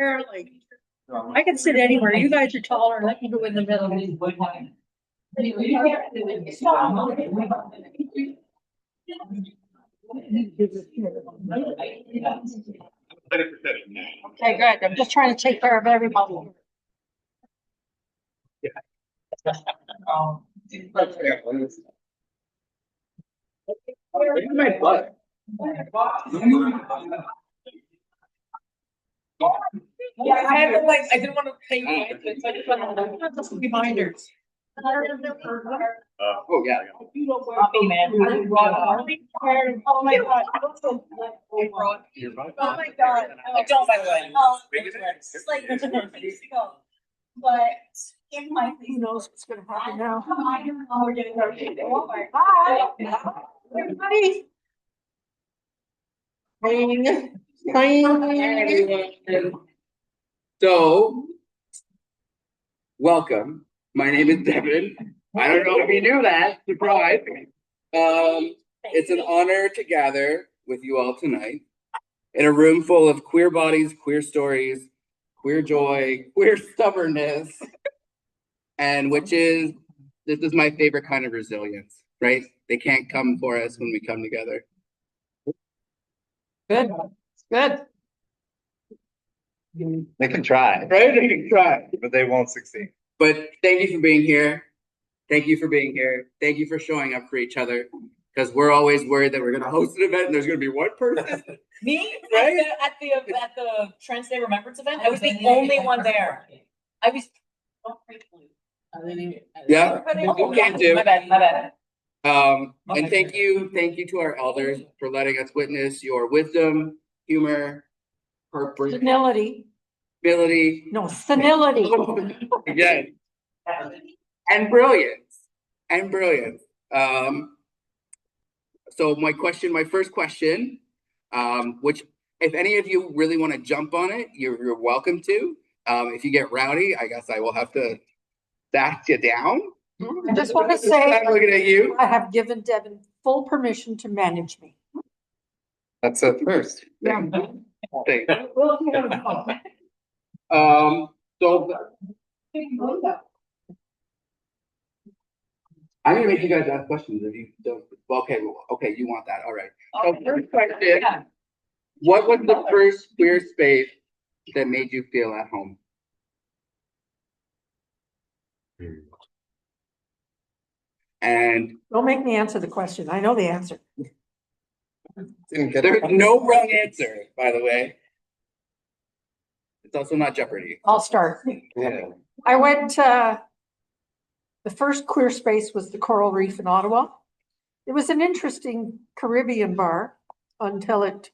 Apparently. I can sit anywhere. You guys are taller. Let me go in the middle. Okay, good. I'm just trying to take care of everybody. My butt. Yeah, I had to I didn't want to pay you, so I just wanted to reminders. Oh yeah. Oh man. Oh my God. Oh my God. I don't, by the way. It's like 2 weeks ago. But in my, who knows what's gonna happen now? We're getting our Hi. Everybody. So, welcome. My name is Devon. I don't know if you knew that. Surprise. It's an honor to gather with you all tonight in a room full of queer bodies, queer stories, queer joy, queer stubbornness, and this is my favorite kind of resilience, right? They can't come for us when we come together. Good, good. They can try, Right? They can try. but they won't succeed. But thank you for being here. Thank you for being here. Thank you for showing up for each other. Because we're always worried that we're going to host an event and there's going to be one person. Me? Right? At the Trans Day Remembrance event, I was the only one there. I was. Yeah, you can do. My bad. And thank you to our elders for letting us witness your wisdom, humor, heartbreak, Senility. ability, No, senility. again, and brilliance, So my first question, which if any of you really want to jump on it, you're welcome to. If you get rowdy, I guess I will have to back you down. I just want to say, I'm looking at you. I have given Devon full permission to manage me. That's a first. Yeah. Thanks. So I'm gonna make you guys ask questions if you don't. Okay, you want that? All right. So first question: what was the first queer space that made you feel at home? And Don't make me answer the question. I know the answer. there's no wrong answer, by the way. It's also not Jeopardy. I'll start. Yeah. I went, the first queer space was the Coral Reef in Ottawa. It was an interesting Caribbean bar until it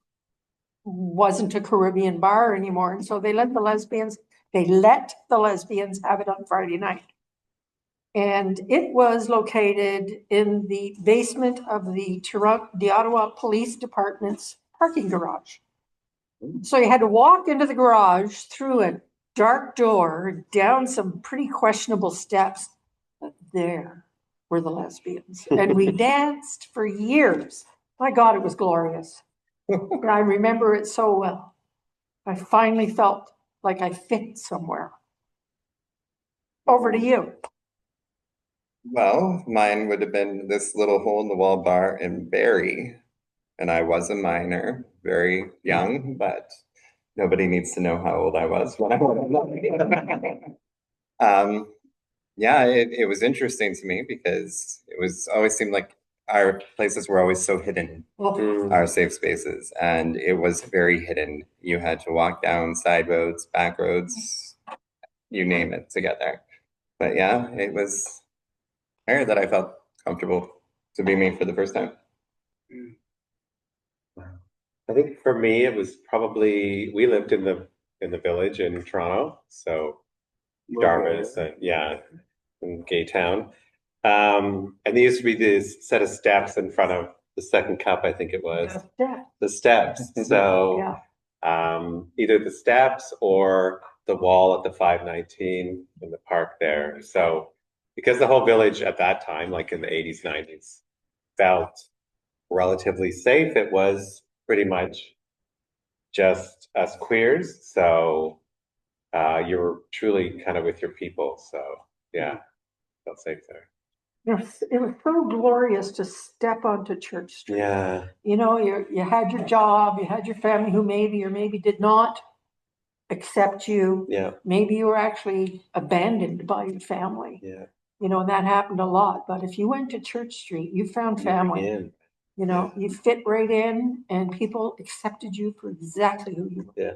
wasn't a Caribbean bar anymore. And so they let the lesbians have it on Friday night. And it was located in the basement of the Ottawa Police Department's parking garage. So you had to walk into the garage through a dark door, down some pretty questionable steps. But there were the lesbians. And we danced for years. My God, it was glorious. And I remember it so well. I finally felt like I fit somewhere. Over to you. Well, mine would have been this little hole in the wall bar in Barrie. And I was a minor, very young, but nobody needs to know how old I was when I was. Yeah, it was interesting to me because always seemed like our places were always so hidden, our safe spaces, and it was very hidden. You had to walk down side roads, back roads, you name it, to get there. But yeah, it was there that I felt comfortable to be me for the first time. I think for me, it was probably, we lived in the village in Toronto, so Jarvis, and yeah, in Gay Town. And there used to be this set of steps in front of the second cup, I think it was. The steps. So either the steps or the wall at the 519 in the park there. So because the whole village at that time, like in the 80s, 90s, felt relatively safe, it was pretty much just us queers. So you're truly kind of with your people. So yeah, felt safe there. It was so glorious to step onto Church Street. Yeah, You know, you had your job, you had your family who maybe or maybe did not accept you. yeah, Maybe you were actually abandoned by your family. yeah. You know, and that happened a lot. But if you went to Church Street, you found family. In. You know, you fit right in and people accepted you for exactly who you were. Yeah.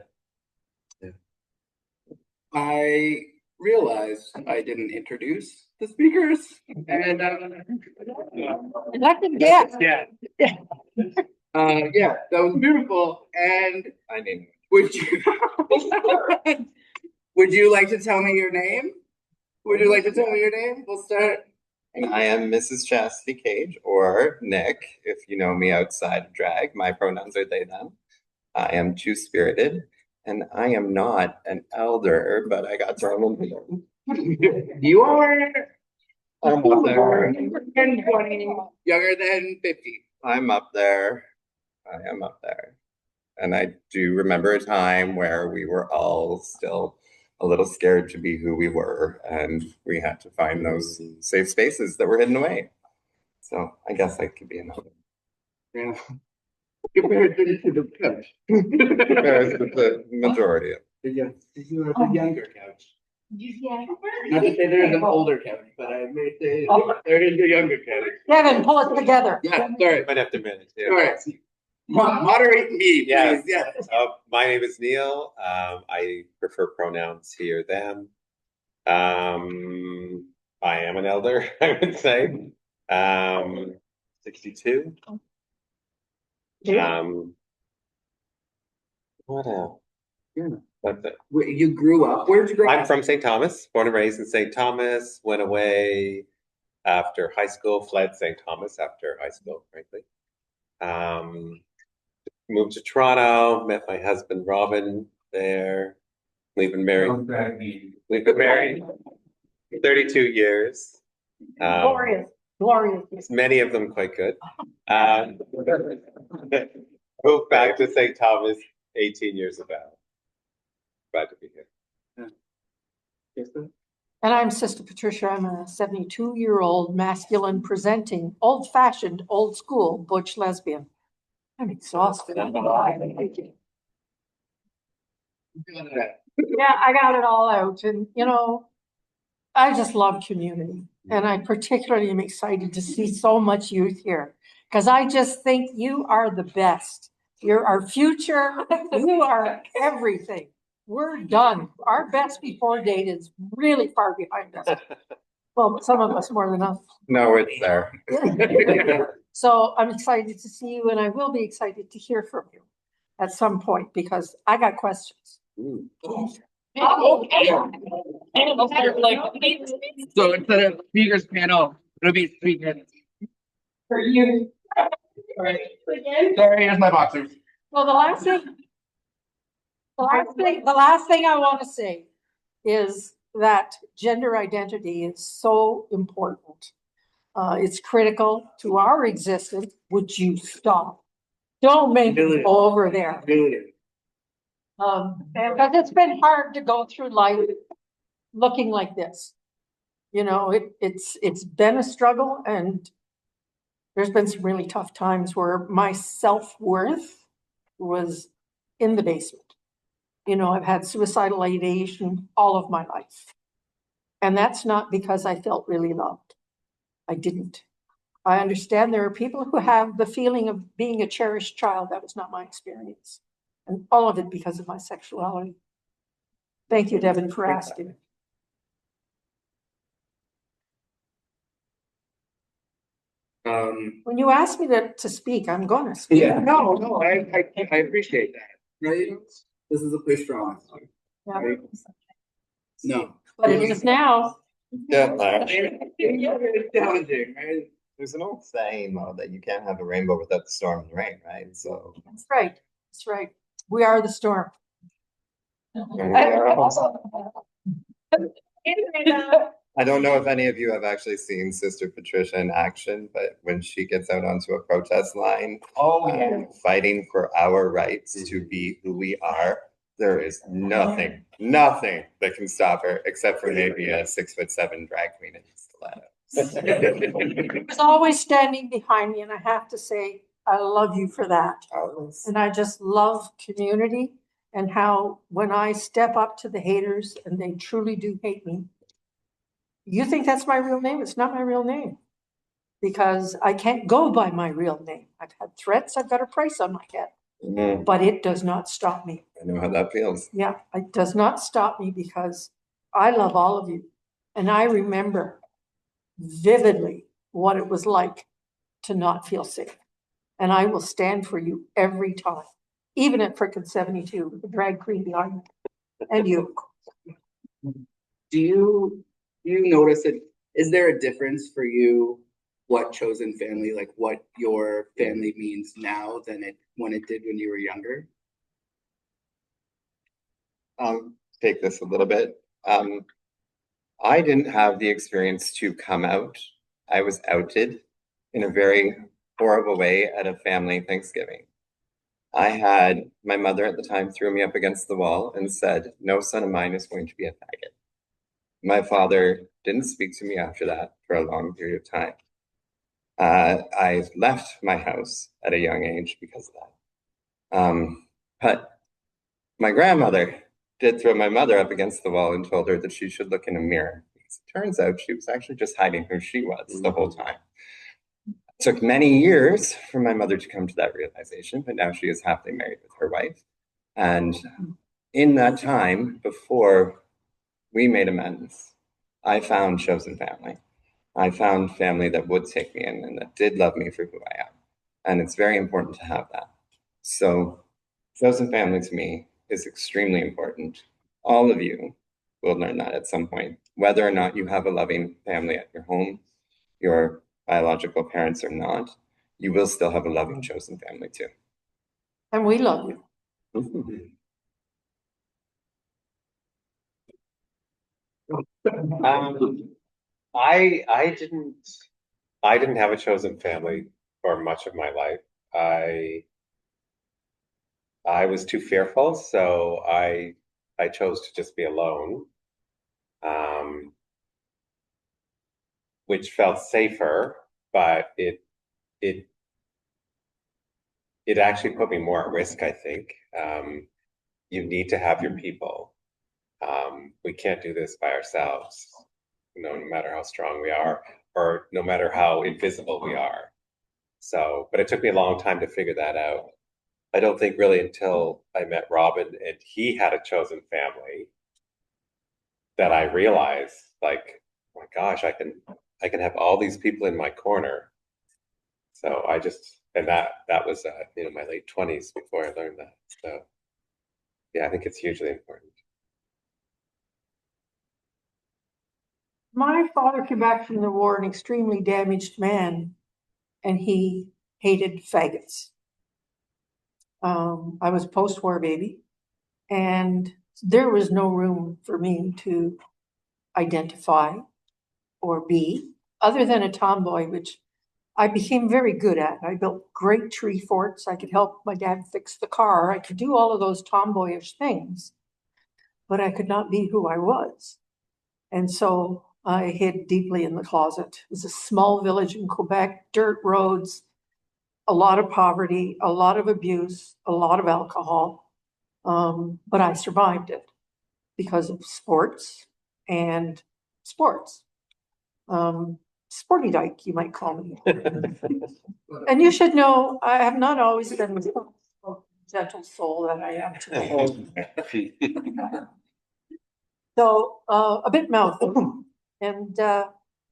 I realized I didn't introduce the speakers, and That's a guess. yeah, yeah, that was beautiful. And I mean, would you would you like to tell me your name? Would you like to tell me your name? We'll start. I am Mrs. Chastity Cage, or Nick, if you know me outside of drag. My pronouns are they, them. I am two-spirited, and I am not an elder, but I got thrown into them. You are I'm up there. younger than 50. I'm up there. I am up there. And I do remember a time where we were all still a little scared to be who we were, and we had to find those safe spaces that were hidden away. So I guess I could be an elder. Yeah. Compared to the couch. Compared with the majority of You are the younger couch. Not to say there is an older couch, but I may say there is a younger couch. Kevin, pull it together. Yeah, sorry. Might have to manage. Yeah. All right. Moderate me, please. Yes. Yes. My name is Neil. I prefer pronouns he or them. I am an elder, I would say. 62. What else? Yeah. That's it. You grew up. Where'd you grow up? I'm from St. Thomas, born and raised in St. Thomas, went away after high school, fled St. Thomas after high school, frankly. Moved to Toronto, met my husband Robin there. We've been married. We've been married 32 years. Glorious, glorious. Many of them quite good. Moved back to St. Thomas 18 years ago. Glad to be here. And I'm Sista Patricia. I'm a 72-year-old masculine presenting, old-fashioned, old school butch lesbian. I'm exhausted. Yeah, I got it all out. And, you know, I just love community. And I particularly am excited to see so much youth here because I just think you are the best. You're our future. You are everything. We're done. Our best before date is really far behind us. Well, some of us more than us. No, it's there. So I'm excited to see you and I will be excited to hear from you at some point because I got questions. So instead of speakers panel, it'll be speakers. For you. Sorry, here's my boxers. Well, the last thing I want to say is that gender identity is so important. It's critical to our existence. Would you stop? Don't make me go over there. Because it's been hard to go through life looking like this. You know, it's been a struggle and there's been some really tough times where my self-worth was in the basement. You know, I've had suicidal ideation all of my life. And that's not because I felt really loved. I didn't. I understand there are people who have the feeling of being a cherished child. That was not my experience. And all of it because of my sexuality. Thank you, Devon, for asking. When you ask me to speak, I'm going to speak. Yeah, no, I appreciate that. Right? This is a place for honesty. Yeah. Right? No. But it is now. Yeah, It's challenging, right? there's an old saying though that you can't have a rainbow without the storm and rain, right? So That's right. That's right. We are the storm. I don't know if any of you have actually seen Sister Patricia in action, but when she gets out onto a protest line, fighting for our rights to be who we are, there is nothing that can stop her except for maybe a 6'7" drag queen in stilettos. He was always standing behind me, and I have to say, I love you for that. Always. And I just love community and how when I step up to the haters and they truly do hate me, you think that's my real name? It's not my real name. Because I can't go by my real name. I've had threats, I've got a price on my head, Mhm. but it does not stop me. I know how that feels. Yeah, it does not stop me because I love all of you. And I remember vividly what it was like to not feel safe. And I will stand for you every time, even at frickin' 72, the drag queen behind me. And you. Do you notice it? Is there a difference for you what chosen family, like what your family means now than it when it did when you were younger? Take this a little bit. I didn't have the experience to come out. I was outed in a very horrible way at a family Thanksgiving. I had my mother at the time threw me up against the wall and said, "No son of mine is going to be a faggot." My father didn't speak to me after that for a long period of time. I left my house at a young age because of that. But my grandmother did throw my mother up against the wall and told her that she should look in a mirror. Because it turns out she was actually just hiding who she was the whole time. It took many years for my mother to come to that realization, but now she is happily married with her wife. And in that time, before we made amends, I found chosen family. I found family that would take me in and that did love me for who I am. And it's very important to have that. So chosen family to me is extremely important. All of you will learn that at some point, whether or not you have a loving family at your home, your biological parents or not, you will still have a loving chosen family too. And we love you. I didn't have a chosen family for much of my life. I was too fearful, so I chose to just be alone, which felt safer, but it actually put me more at risk, I think. You need to have your people. We can't do this by ourselves, no matter how strong we are, or no matter how invisible we are. So, but it took me a long time to figure that out. I don't think really until I met Robin and he had a chosen family that I realized, like, oh my gosh, I can have all these people in my corner. So I just, and that was my late 20s before I learned that. So yeah, I think it's hugely important. My father came back from the war an extremely damaged man, and he hated faggots. I was a post-war baby, and there was no room for me to identify or be, other than a tomboy, which I became very good at. I built great tree forts. I could help my dad fix the car. I could do all of those tomboyish things, but I could not be who I was. And so I hid deeply in the closet. It was a small village in Quebec, dirt roads, a lot of poverty, a lot of abuse, a lot of alcohol. But I survived it because of sports and sports. Sporty dyke, you might call me. And you should know, I have not always been the gentle soul that I am today. So a bit mouthy. And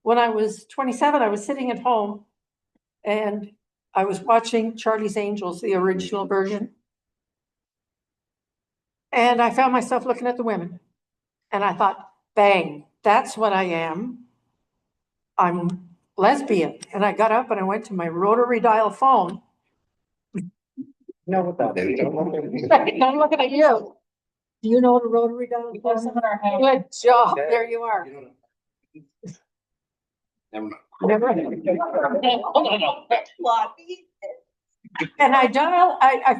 when I was 27, I was sitting at home and I was watching Charlie's Angels, the original version. And I found myself looking at the women. And I thought, bang, that's what I am. I'm lesbian. And I got up and I went to my rotary dial phone. Know what that is? I'm looking at you. Do you know what a rotary dial phone is? Good job. There you are. Never mind. Never. And I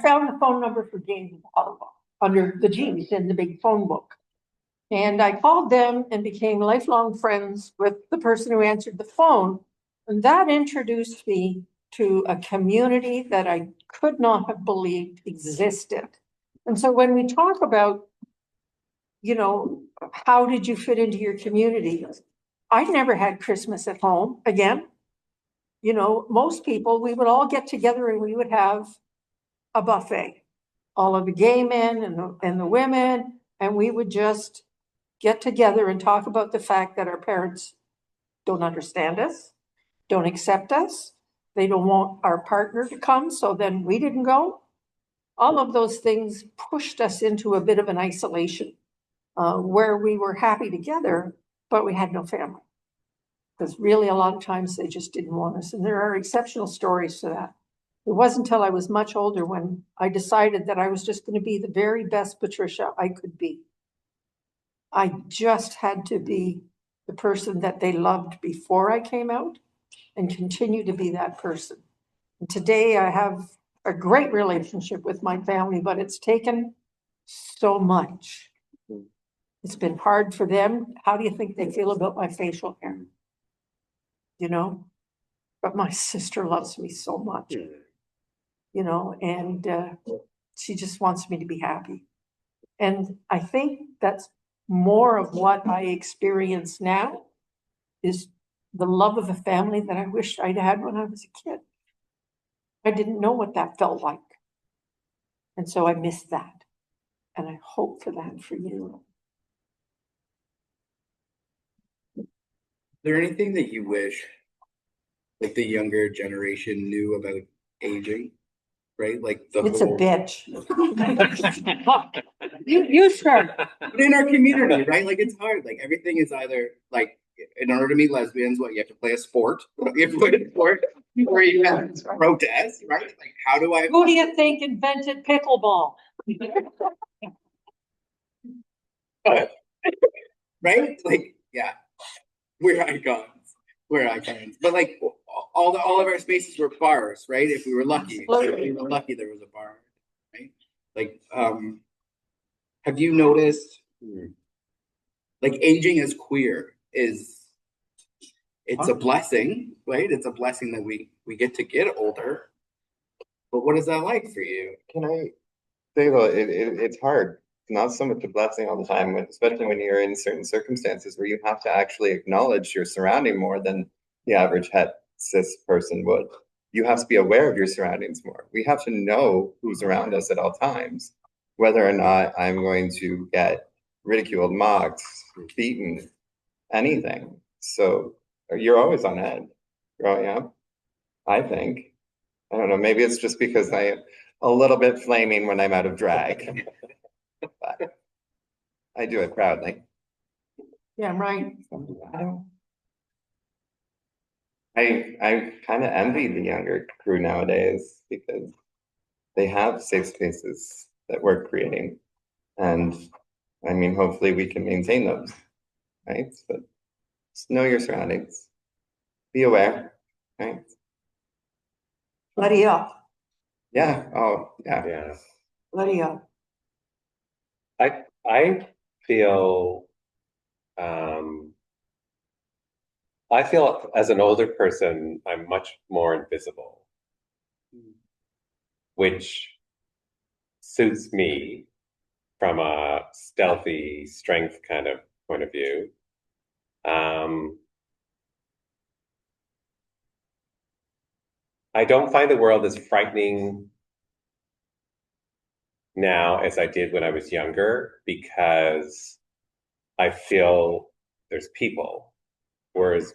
found the phone number for James in Ottawa. under the G's in the big phone book. And I called them and became lifelong friends with the person who answered the phone. And that introduced me to a community that I could not have believed existed. And so when we talk about, you know, how did you fit into your community? I never had Christmas at home again. You know, most people, we would all get together and we would have a buffet. All of the gay men and the women, and we would just get together and talk about the fact that our parents don't understand us, don't accept us. They don't want our partner to come, so then we didn't go. All of those things pushed us into a bit of an isolation where we were happy together, but we had no family. Because really, a lot of times they just didn't want us. And there are exceptional stories to that. It wasn't until I was much older when I decided that I was just going to be the very best Patricia I could be. I just had to be the person that they loved before I came out and continue to be that person. And today I have a great relationship with my family, but it's taken so much. It's been hard for them. How do you think they feel about my facial hair? You know, but my sister loves me so much, you know, and she just wants me to be happy. And I think that's more of what I experience now is the love of a family that I wish I'd had when I was a kid. I didn't know what that felt like. And so I miss that. And I hope for that for you. Is there anything that you wish like the younger generation knew about aging? Right? Like It's a bitch. You start. But in our community, right? Like it's hard. Like everything is either like in order to meet lesbians, what you have to play a sport. You have to play a sport or you have to protest, right? Like how do I Who do you think invented pickleball? right? Like, yeah. We're icons. We're icons. But like all of our spaces were bars, right? If we were lucky. If we were lucky there was a bar, right? Like have you noticed like aging as queer is it's a blessing, right? It's a blessing that we get to get older. But what is that like for you? Can I say though, it's hard. It's not so much a blessing all the time, especially when you're in certain circumstances where you have to actually acknowledge your surrounding more than the average het cis person would. You have to be aware of your surroundings more. We have to know who's around us at all times, whether or not I'm going to get ridiculed, mocked, beaten, anything. So you're always on edge growing up, I think. I don't know, maybe it's just because I am a little bit flaming when I'm out of drag. But I do it proudly. Yeah, right. I kind of envy the younger crew nowadays because they have safe spaces that we're creating. And I mean, hopefully we can maintain those, right? But just know your surroundings. Be aware, right? Buddy up. Yeah. Oh, yeah. Yeah. Buddy up. I feel I feel as an older person, I'm much more invisible, which suits me from a stealthy strength kind of point of view. I don't find the world as frightening now as I did when I was younger because I feel there's people, whereas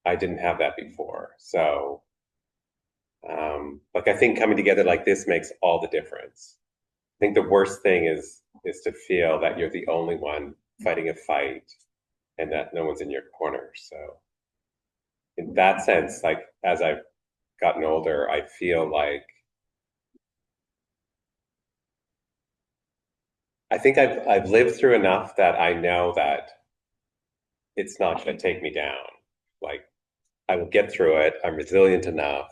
I didn't have that before. So, like I think coming together like this makes all the difference. I think the worst thing is to feel that you're the only one fighting a fight and that no one's in your corner. So, in that sense, like as I've gotten older, I feel like I think I've lived through enough that I know that it's not going to take me down. Like I will get through it. I'm resilient enough.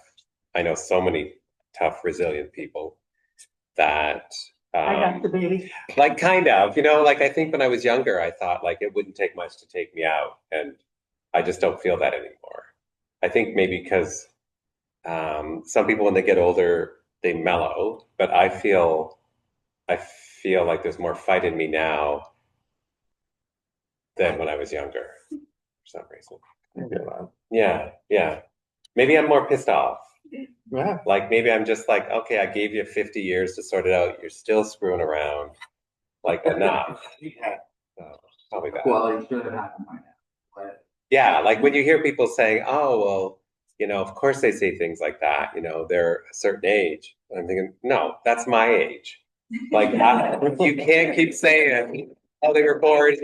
I know so many tough, resilient people that I got the baby. Like kind of, like I think when I was younger, I thought like it wouldn't take much to take me out, and I just don't feel that anymore. I think maybe because some people when they get older they mellow, but I feel like there's more fight in me now than when I was younger for some reason. I feel that. Yeah, yeah. Maybe I'm more pissed off. Yeah. Like maybe I'm just like, okay, I gave you 50 years to sort it out. You're still screwing around. Like enough. Yeah. So, probably that. Well, it should have happened by now. But Yeah, like when you hear people saying, "Oh, well, of course they say things like that. They're a certain age." And I'm thinking, no, that's my age. Like you can't keep saying, "Oh, they were born,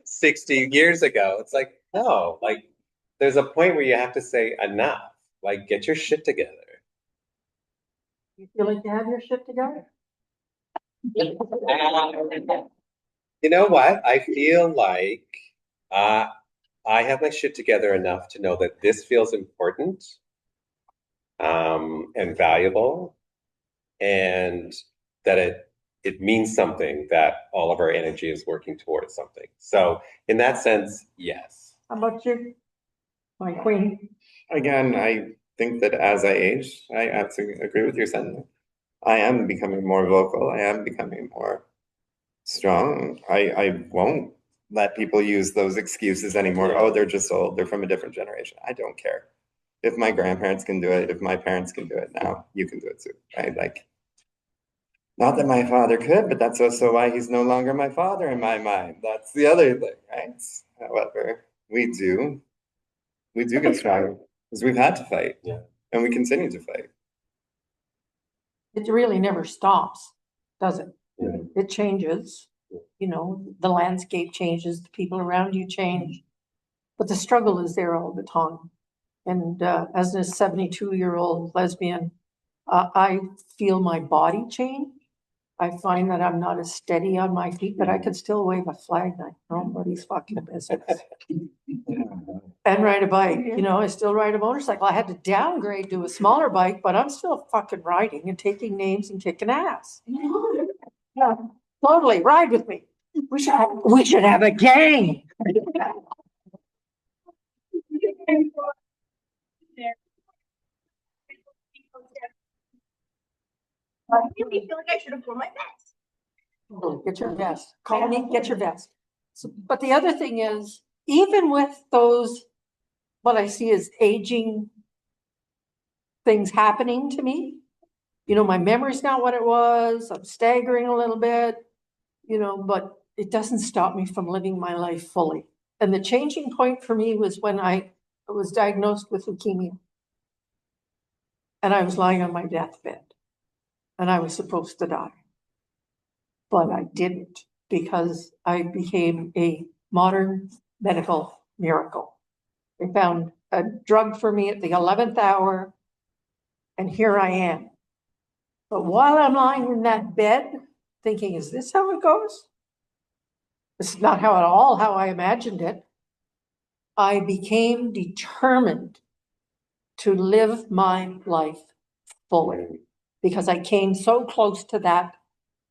60 years ago." It's like, no, like there's a point where you have to say enough. Like get your shit together. You feel like you have your shit together? You know what? I feel like uh, I have my shit together enough to know that this feels important and valuable, and that it means something, that all of our energy is working towards something. So in that sense, yes. How about you, my queen? Again, I think that as I age, I absolutely agree with your sentiment. I am becoming more vocal. I am becoming more strong. I won't let people use those excuses anymore. Oh, they're just old. They're from a different generation. I don't care. If my grandparents can do it, if my parents can do it now, you can do it too, right? Like, not that my father could, but that's also why he's no longer my father in my mind. That's the other thing, right? However, we do get stronger because we've had to fight, Yeah. and we continue to fight. It really never stops, does it? Yeah. It changes. The landscape changes, the people around you change, but the struggle is there all the time. And as a 72-year-old lesbian, I feel my body change. I find that I'm not as steady on my feet, but I can still wave a flag like nobody's fucking business. And ride a bike, I still ride a motorcycle. I had to downgrade to a smaller bike, but I'm still fucking riding and taking names and kicking ass. Yeah, totally, ride with me. We should have a gang. I really feel like I should have worn my vest. Get your vest. Call me, get your vest. But the other thing is, even with those, what I see as aging things happening to me, my memory's not what it was. I'm staggering a little bit, but it doesn't stop me from living my life fully. And the changing point for me was when I was diagnosed with leukemia. And I was lying on my deathbed. And I was supposed to die. But I didn't, because I became a modern medical miracle. They found a drug for me at the 11th hour, and here I am. But while I'm lying in that bed, thinking, is this how it goes? It's not how at all how I imagined it. I became determined to live my life fully, because I came so close to that,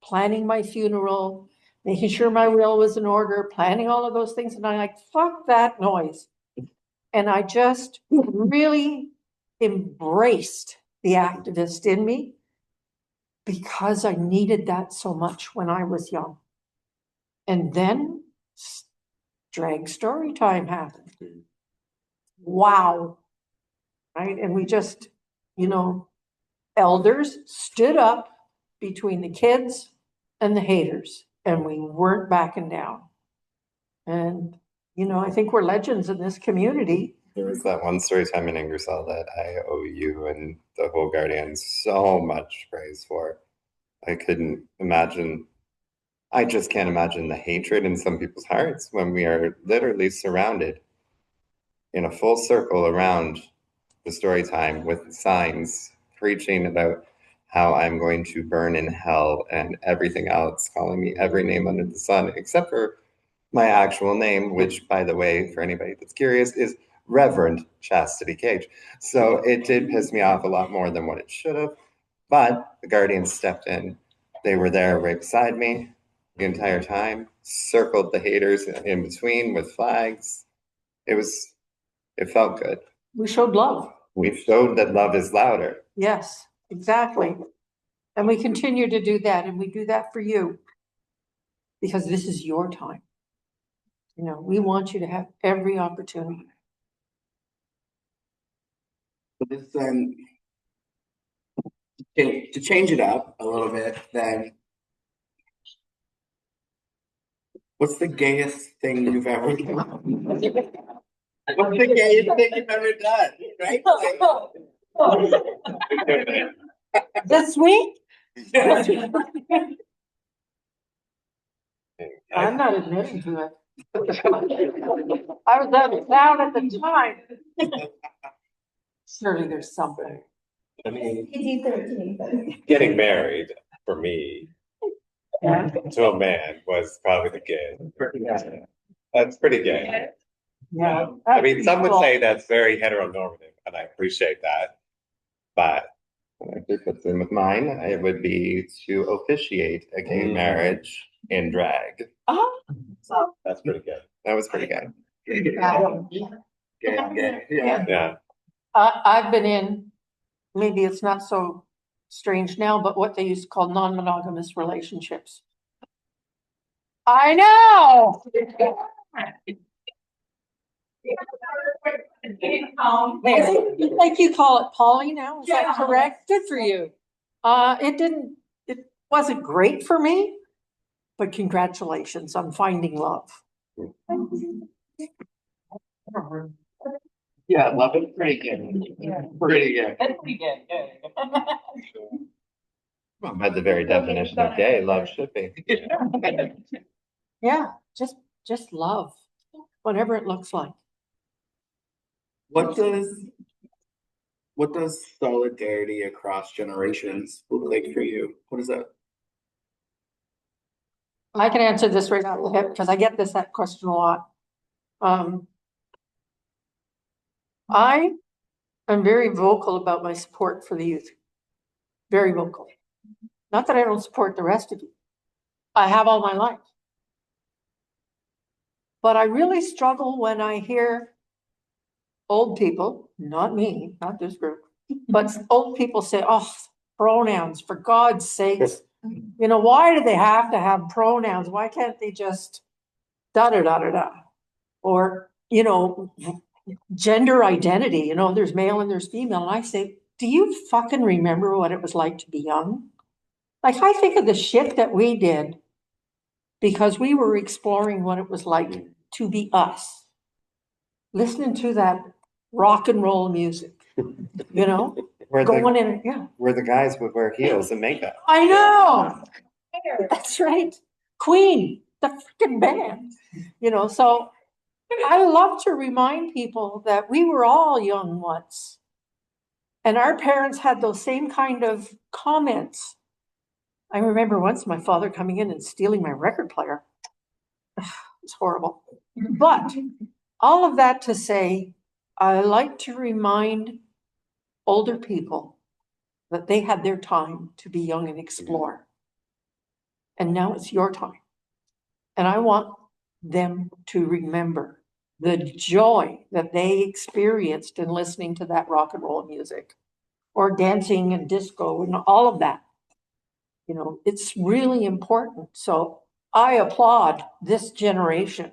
planning my funeral, making sure my will was in order, planning all of those things. And I'm like, fuck that noise. And I just really embraced the activist in me, because I needed that so much when I was young. And then drag story time happened. Wow. Right. And we just, elders stood up between the kids and the haters, and we weren't backing down. And, I think we're legends in this community. There was that one story time in Ingersoll that I owe you and the whole Guardian so much praise for. I couldn't imagine, I just can't imagine the hatred in some people's hearts when we are literally surrounded in a full circle around the story time with signs preaching about how I'm going to burn in hell and everything else, calling me every name under the sun, except for my actual name, which, by the way, for anybody that's curious, is Reverend Chastity Cage. So it did piss me off a lot more than what it should have, but the Guardian stepped in They were there right beside me the entire time, circled the haters in between with flags. It felt good. We showed love. We showed that love is louder. Yes, exactly. And we continue to do that, and we do that for you. Because this is your time. You know, we want you to have every opportunity. So this to change it up a little bit, then what's the gayest thing you've ever done? What's the gayest thing you've ever done? Right? This week? I'm not admitting to it. I was out of town at the time. Surely there's something. I mean, getting married for me to a man was probably the gay. That's pretty gay. Yeah. I mean, some would say that's very heteronormative, and I appreciate that. But If it fits in with mine, it would be to officiate a gay marriage in drag. Oh, so. that's pretty good. That was pretty gay. Yeah. Yeah. I've been in, maybe it's not so strange now, but what they used to call non-monogamous relationships. I know. I think you call it poly now, is that correct? Good for you. It wasn't great for me, but congratulations on finding love. Yeah, love is pretty good. Pretty good. Well, by the very definition of gay, love should be. Yeah, just love, whatever it looks like. What does solidarity across generations look like for you? What is that? I can answer this right out of the hip because I get that question a lot. I am very vocal about my support for the youth. Very vocal. Not that I don't support the rest of you. I have all my life. But I really struggle when I hear old people, not me, not this group, but old people say, oh, pronouns, for God's sakes. You know, why do they have to have pronouns? Why can't they just da-da-da-da-da? Or, you know, gender identity, you know, there's male and there's female. And I say, do you fucking remember what it was like to be young? Like, I think of the shit that we did because we were exploring what it was like to be us. Listening to that rock and roll music, you know, Where going in, yeah. Where the guys would wear heels and makeup. I know. That's right. Queen, the freaking band, you know, so I love to remind people that we were all young once. And our parents had those same kind of comments. I remember once my father coming in and stealing my record player. It's horrible. But all of that to say, I like to remind older people that they had their time to be young and explore. And now it's your time. And I want them to remember the joy that they experienced in listening to that rock and roll music or dancing and disco and all of that. You know, it's really important. So I applaud this generation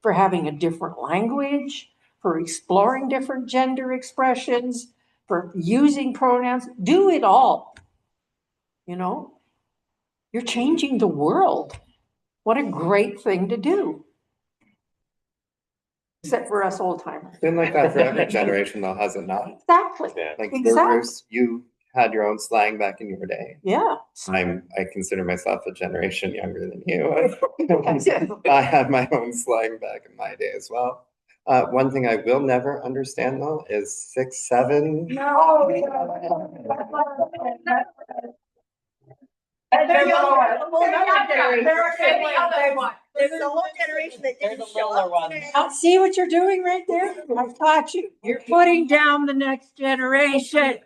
for having a different language, for exploring different gender expressions, for using pronouns. Do it all. You know, you're changing the world. What a great thing to do. Except for us old timers. It's been like that for every generation, though, has it not? Exactly. Yeah. Like Exactly. you had your own slang back in your day. Yeah. I consider myself a generation younger than you. I had my own slang back in my day as well. One thing I will never understand though is 6, 7. No. There's a whole generation that didn't show up today. Now, see what you're doing right there? I taught you. You're putting down the next generation.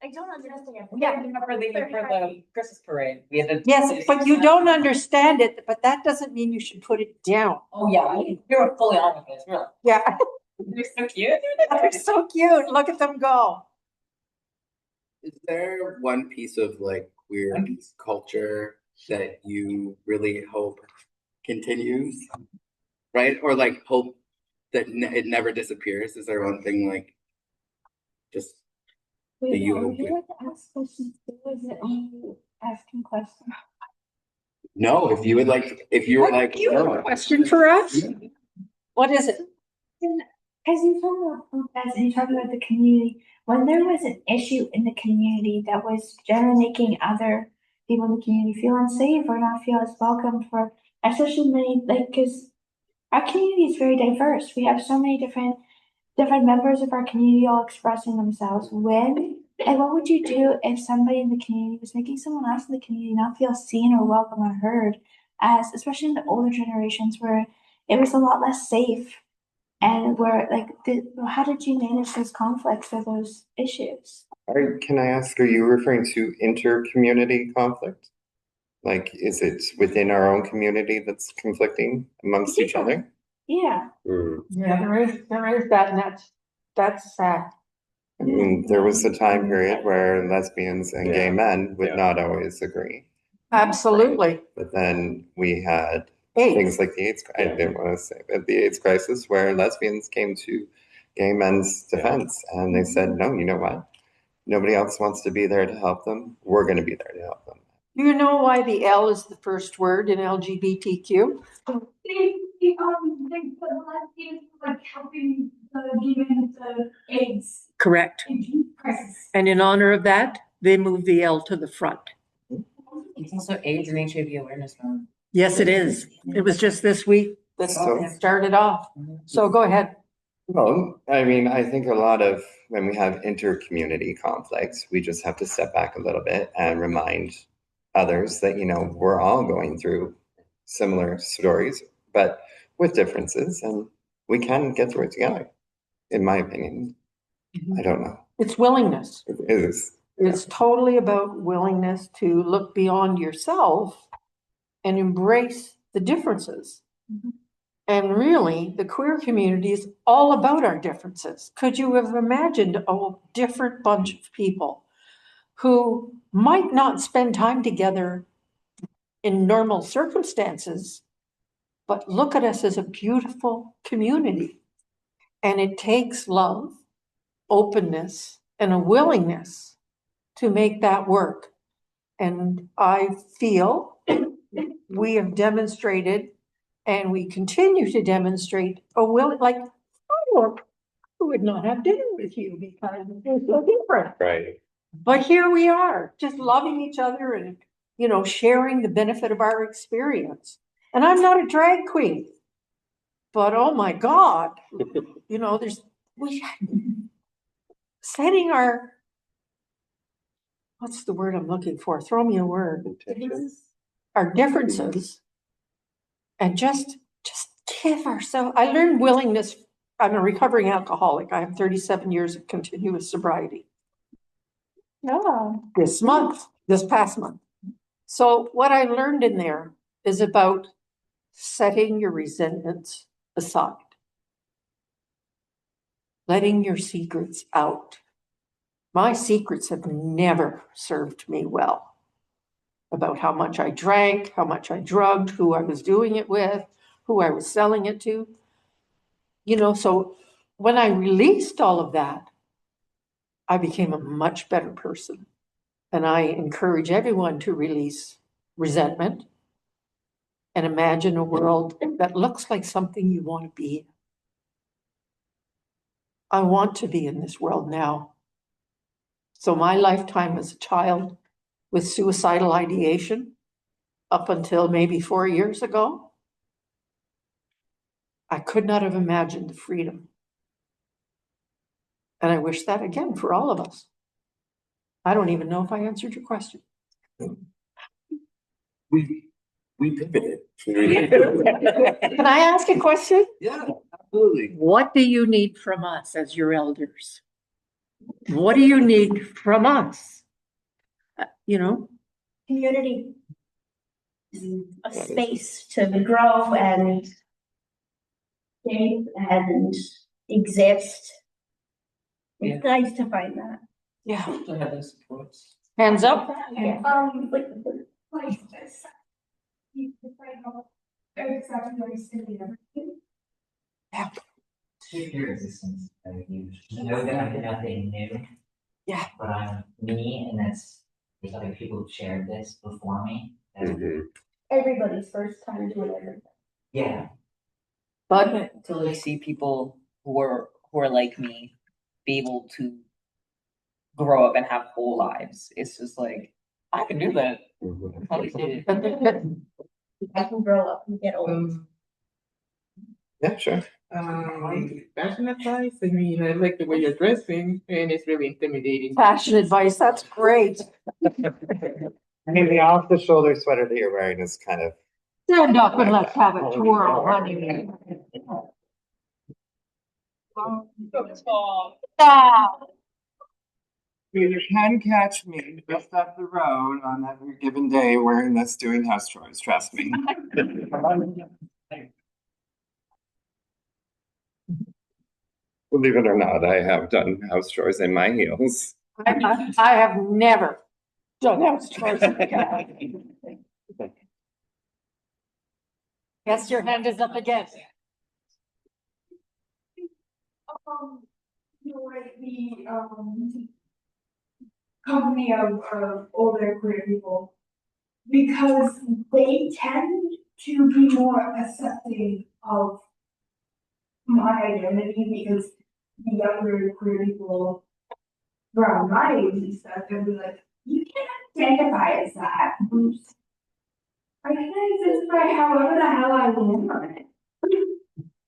I don't understand. Yeah, for the Christmas parade, we had to. Yes, but you don't understand it, but that doesn't mean you should put it down. Oh, yeah, we were fully on with this, really. Yeah, They're so cute. they're so cute. Look at them go. Is there one piece of like queer culture that you really hope continues? Right? Or like hope that it never disappears? Is there one thing like just that you hope? Ask questions. Is it only asking questions? No, if you would like, if you were like, You have a question for us? What is it? As you talk about the community, when there was an issue in the community that was generally making other people in the community feel unsafe or not feel as welcome for, especially many, like, because our community is very diverse. We have so many different members of our community all expressing themselves. And what would you do if somebody in the community was making someone else in the community not feel seen or welcome or heard, as especially in the older generations where it was a lot less safe, and where how did you manage those conflicts or those issues? Can I ask, are you referring to inter-community conflict? Like, is it within our own community that's conflicting amongst each other? Yeah. Yeah, there is that, and that's sad. I mean, there was a time period where lesbians and gay men would Yeah. not always agree. Absolutely. But then we had AIDS. things like the AIDS, I didn't want to say, but the AIDS crisis, where lesbians came to gay men's defense and they said, no, you know what? Nobody else wants to be there to help them. We're going to be there to help them. Do you know why the L is the first word in LGBTQ? They put lesbians like helping giving the AIDS Correct. crisis. And in honor of that, they moved the L to the front. It's also AIDS and HIV awareness month. Yes, it is. It was just this week that So- started off. So go ahead. Well, I mean, I think a lot of when we have inter-community conflicts, we just have to step back a little bit and remind others that, we're all going through similar stories, but with differences, and we can get through it together, in my opinion. I don't know. It's willingness. It is. It's totally about willingness to look beyond yourself and embrace the differences. And really, the queer community is all about our differences. Could you have imagined a different bunch of people who might not spend time together in normal circumstances, but look at us as a beautiful community? And it takes love, openness, and a willingness to make that work. And I feel we have demonstrated, and we continue to demonstrate a will, like, I would not have dinner with you because we're so different. Right. But here we are, just loving each other and, sharing the benefit of our experience. And I'm not a drag queen, but oh my God, setting what's the word I'm looking for? Throw me a word. Our differences, and just give ourselves. I learned willingness. I'm a recovering alcoholic. I have 37 years of continuous sobriety. No. This past month. So what I learned in there is about setting your resentments aside, letting your secrets out. My secrets have never served me well, about how much I drank, how much I drugged, who I was doing it with, who I was selling it to. So when I released all of that, I became a much better person. And I encourage everyone to release resentment and imagine a world that looks like something you want to be. I want to be in this world now. So my lifetime as a child with suicidal ideation, up until maybe 4 years ago, I could not have imagined the freedom. And I wish that again for all of us. I don't even know if I answered your question. We pivoted. Can I ask a question? Yeah, absolutely. What do you need from us as your elders? What do you need from us? You know, Community. A space to grow and think and exist. It's nice to find that. yeah. To have those supports. Hands up. Like this. Your existence is very huge. You know that I'm nothing new. Yeah. But I'm me, and there's other people who've shared this before me. And Everybody's first time doing everything. yeah, But To like see people who are like me be able to grow up and have whole lives. It's just like, I can do that. How is it? I can grow up and get old. Yeah, sure. Fashion advice. I mean, I like the way you're dressing, and it's really intimidating. fashion advice, that's great. I mean, the off-the-shoulder sweater that you're wearing is kind of. Stand up and let's have a twirl, honey. Yeah. You can catch me just up the road on every given day wearing this doing house chores, trust me. Believe it or not, I have done house chores in my heels. I have never done house chores. Yes, your hand is up again. The company of older queer people, because they tend to be more accepting of my identity, because the younger queer people around my age and stuff, they'll be like, you can't identify as that. I can identify however the hell I want.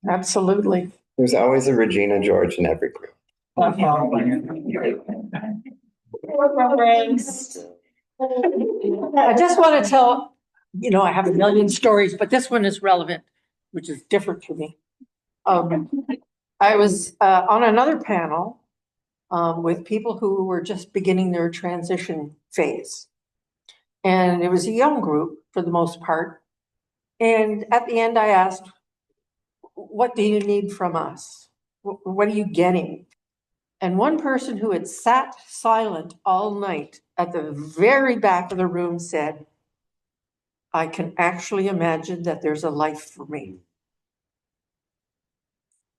Absolutely. There's always a Regina George in every group. I just want to tell, I have a million stories, but this one is relevant, which is different for me. I was on another panel with people who were just beginning their transition phase. And it was a young group for the most part. And at the end, I asked, what do you need from us? What are you getting? And one person who had sat silent all night at the very back of the room said, I can actually imagine that there's a life for me.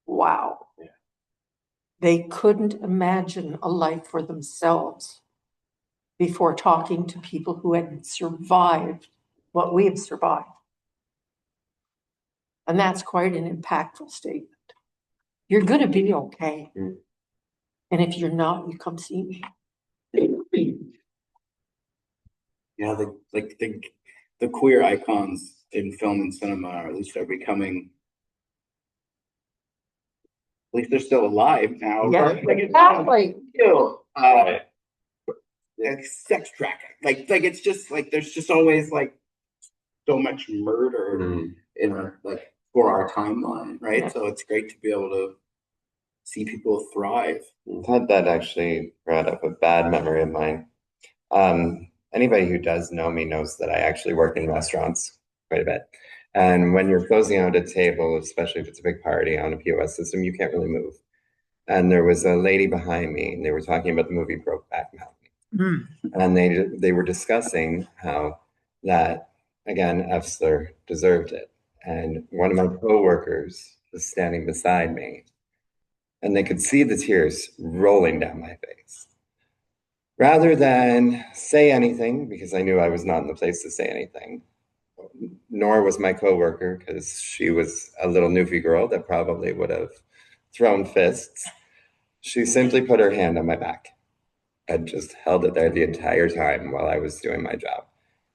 Wow. Yeah. They couldn't imagine a life for themselves before talking to people who had survived what we have survived. And that's quite an impactful statement. You're going to be okay. Mm. And if you're not, you come see me. Yeah, the queer icons in film and cinema, or at least are becoming, at least they're still alive now. Yeah, Like, it's exactly. still, like sex trafficking. Like it's just like there's just always like so much murder in our like for our timeline, right? Yeah. So it's great to be able to see people thrive. That actually brought up a bad memory of mine. Anybody who does know me knows that I actually work in restaurants quite a bit. And when you're closing out a table, especially if it's a big party on a POS system, you can't really move. And there was a lady behind me, and they were talking about the movie Brokeback Mountain. And they were discussing how that, again, Efsler deserved it. And one of my coworkers was standing beside me, and they could see the tears rolling down my face. Rather than say anything, because I knew I was not in the place to say anything, nor was my coworker, because she was a little newfie girl that probably would have thrown fists. She simply put her hand on my back and just held it there the entire time while I was doing my job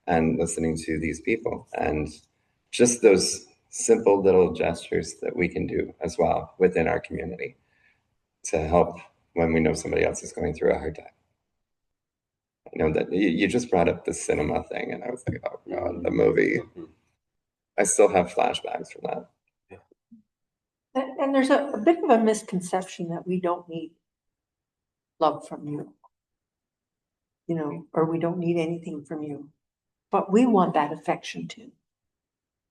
and listening to these people. And just those simple little gestures that we can do as well within our community to help when we know somebody else is going through a hard time. You know, that you just brought up the cinema thing, and I was like, oh God, the movie. I still have flashbacks from that. And there's a bit of a misconception that we don't need love from you. You know, or we don't need anything from you. But we want that affection too.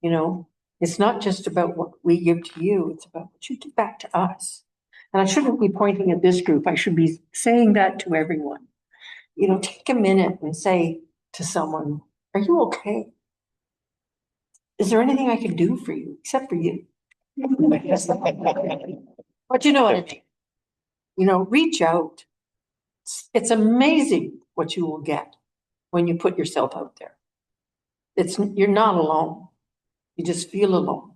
You know, it's not just about what we give to you, it's about what you give back to us. And I shouldn't be pointing at this group, I should be saying that to everyone. You know, take a minute and say to someone, are you okay? Is there anything I can do for you except for you? But you know what I mean? You know, reach out. It's amazing what you will get when you put yourself out there. You're not alone. You just feel alone.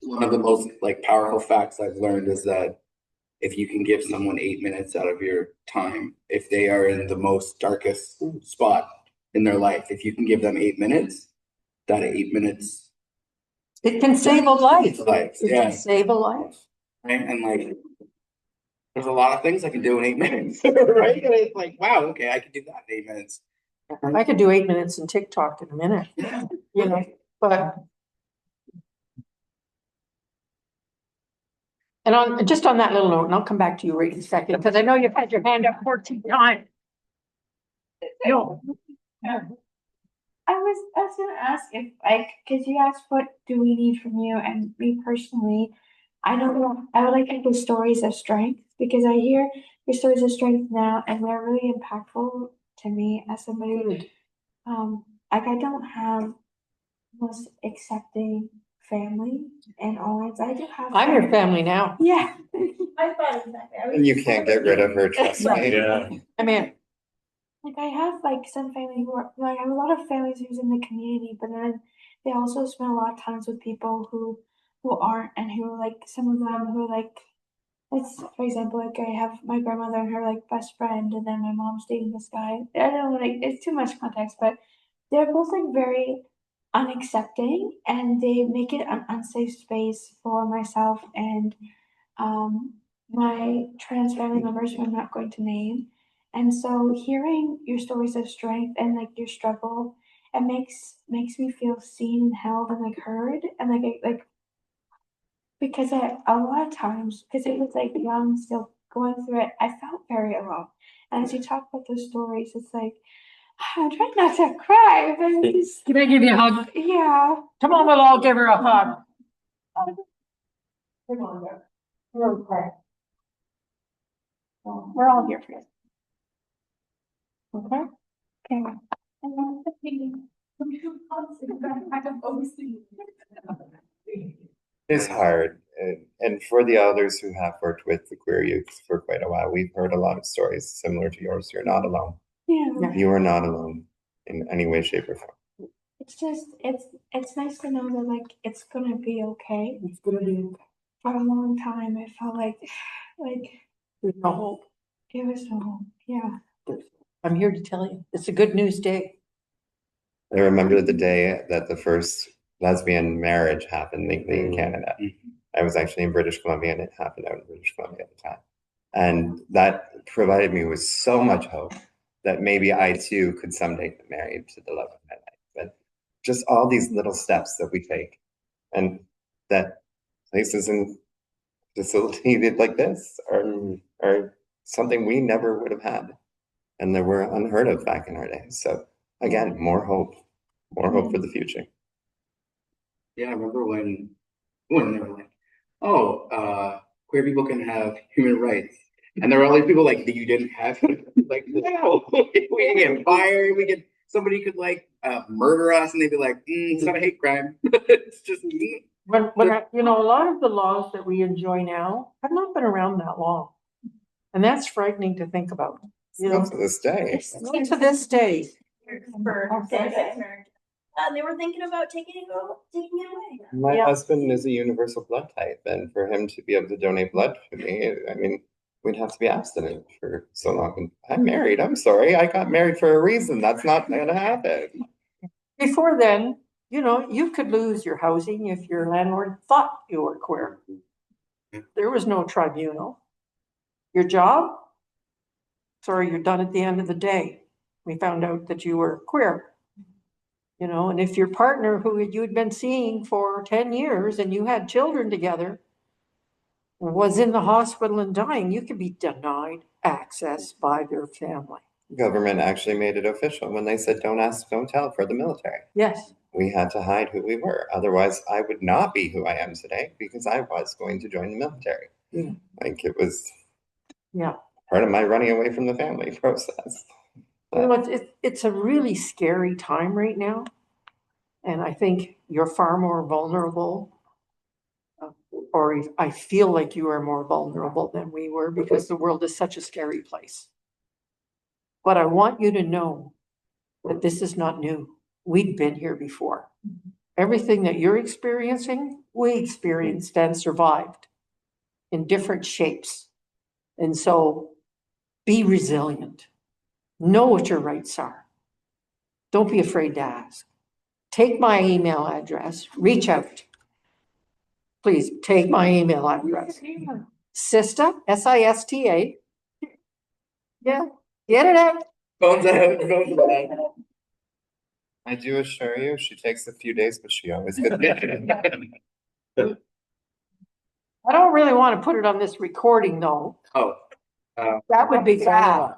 One of the most like powerful facts I've learned is that if you can give someone 8 minutes out of your time, if they are in the most darkest spot in their life, if you can give them 8 minutes, that 8 minutes. It can save a life. Life, It yeah. can save a life. Right? And like, there's a lot of things I can do in 8 minutes, right? And it's like, wow, okay, I can do that in 8 minutes. I could do 8 minutes in TikTok in a minute, Yeah. you know, but. And just on that little note, and I'll come back to you right in a second, because I know you've had your hand up 14 times. No. I was gonna ask if like, cause you asked what do we need from you, and me personally, I know I would like to hear stories of strength, because I hear your stories of strength now and they're really impactful to me as somebody, Good. like I don't have most accepting family and all that. I do have. I'm your family now. Yeah. I thought exactly. And you can't get rid of her, trust me. Yeah. I mean, Like I have like some family who are like I have a lot of families who's in the community, but then they also spend a lot of times with people who aren't, and who like some of them who like, let's for example, like I have my grandmother and her like best friend, and then my mom's dating this guy. I don't know, like it's too much context, but they're both like very unaccepting, and they make it an unsafe space for myself and my trans family members who I'm not going to name. And so hearing your stories of strength and like your struggle, it makes me feel seen and held and like heard, and like because a lot of times, because it was like young, still going through it, I felt very alone. And as you talk about those stories, it's like I'm trying not to cry, but it's, can I give you a hug? yeah. Come on, we'll all give her a hug. Come on, girl. We're okay. We're all here for you. Okay? Okay. And then the thing- It's hard. And for the elders who have worked with the queer youth for quite a while, we've heard a lot of stories similar to yours. You're not alone. Yeah. You are not alone in any way, shape, or form. It's just, it's nice to know that like it's gonna be okay. It's gonna be, For a long time, I felt like there's no hope. it was no hope. Yeah. I'm here to tell you, it's a good news day. I remember the day that the first lesbian marriage happened legally in Canada. I was actually in British Columbia, and it happened out in British Columbia at the time. And that provided me with so much hope that maybe I too could someday get married to the love of my life. But just all these little steps that we take, and that places in facilitated like this are something we never would have had, and they were unheard of back in our day. So again, more hope for the future. Yeah, I remember when they were like, oh, queer people can have human rights. And there were all these people like that you didn't have. Like, no, we can get fired, somebody could like murder us, and they'd be like, it's not a hate crime. It's just When you know, a lot of the laws that we enjoy now have not been around that long. And that's frightening to think about. You know, Still to this day. still to this day. They were thinking about taking it away. My Yeah. husband is a universal blood type, and for him to be able to donate blood to me, I mean, we'd have to be abstinent for so long. And I'm married. I'm sorry. I got married for a reason. That's not going to happen. Before then, you know, you could lose your housing if your landlord thought you were queer. There was no tribunal. Your job? Sorry, you're done at the end of the day. We found out that you were queer. You know, and if your partner who you'd been seeing for 10 years and you had children together, was in the hospital and dying, you could be denied access by their family. Government actually made it official when they said, don't ask, don't tell for the military. Yes, We had to hide who we were. Otherwise, I would not be who I am today because I was going to join the military. Yeah. Like it was yeah. part of my running away from the family process. You know, it's a really scary time right now. And I think you're far more vulnerable. Or I feel like you are more vulnerable than we were because the world is such a scary place. But I want you to know that this is not new. We've been here before. Everything that you're experiencing, we experienced and survived in different shapes. And so be resilient. Know what your rights are. Don't be afraid to ask. Take my email address, reach out. Please take my email address. Sista, Sista. Yeah, get it out. Phones out, phones out. I do assure you, she takes a few days, but she always gets it. I don't really want to put it on this recording though. Oh. That would be bad.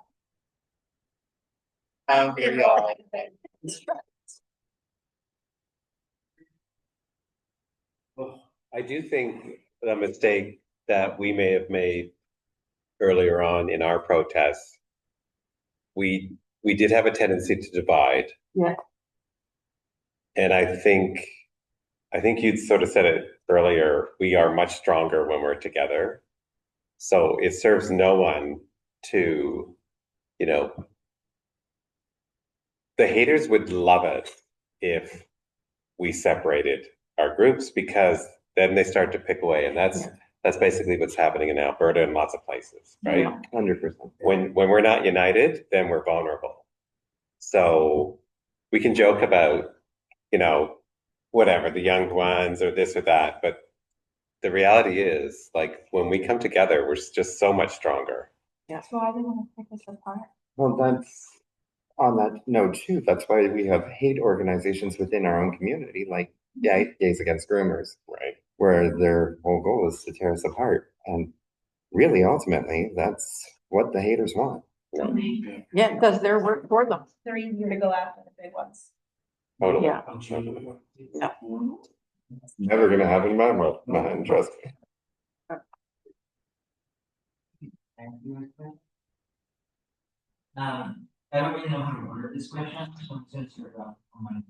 Here we are. I do think the mistake that we may have made earlier on in our protests, we did have a tendency to divide. Yeah. And I think you'd sort of said it earlier, we are much stronger when we're together. So it serves no one to, you know, the haters would love it if we separated our groups because then they start to pick away. And that's basically what's happening in Alberta and lots of places, right? Yeah. 100%. When we're not united, then we're vulnerable. So we can joke about, you know, whatever, the young ones or this or that, but the reality is, like, when we come together, we're just so much stronger. That's why they want to pick us apart. Well, that's on that note too. That's why we have hate organizations within our own community, like Gays Against Groomers, Right. where their whole goal is to tear us apart. And really, ultimately, that's what the haters want. Yeah, it does their work for them. They're easier to go after the big ones. Totally. Yeah. It's never gonna happen in my mind, trust me. I don't really know how to word this question, so I'm just gonna start off on my.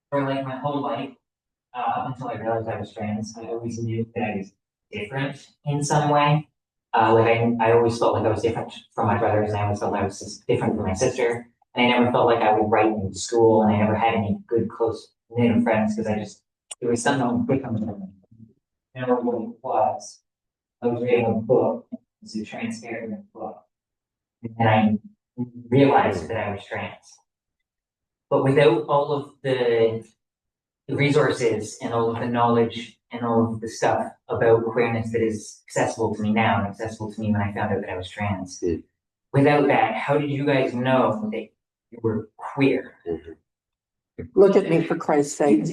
For like my whole life, up until I realized I was trans, I always knew that I was different in some way. I always felt like I was different from my brothers, and I always felt I was just different from my sister. And I never felt like I would write in school, and I never had any good close knit friends because it was something different from me. I don't know what it was. I was reading a book, it was a transparent book, and I realized that I was trans. But without all of the resources and all of the knowledge and all of the stuff about queerness that is accessible to me now and accessible to me when I found out that I was trans. Without that, how did you guys know that you were queer? Look at me, for Christ's sake.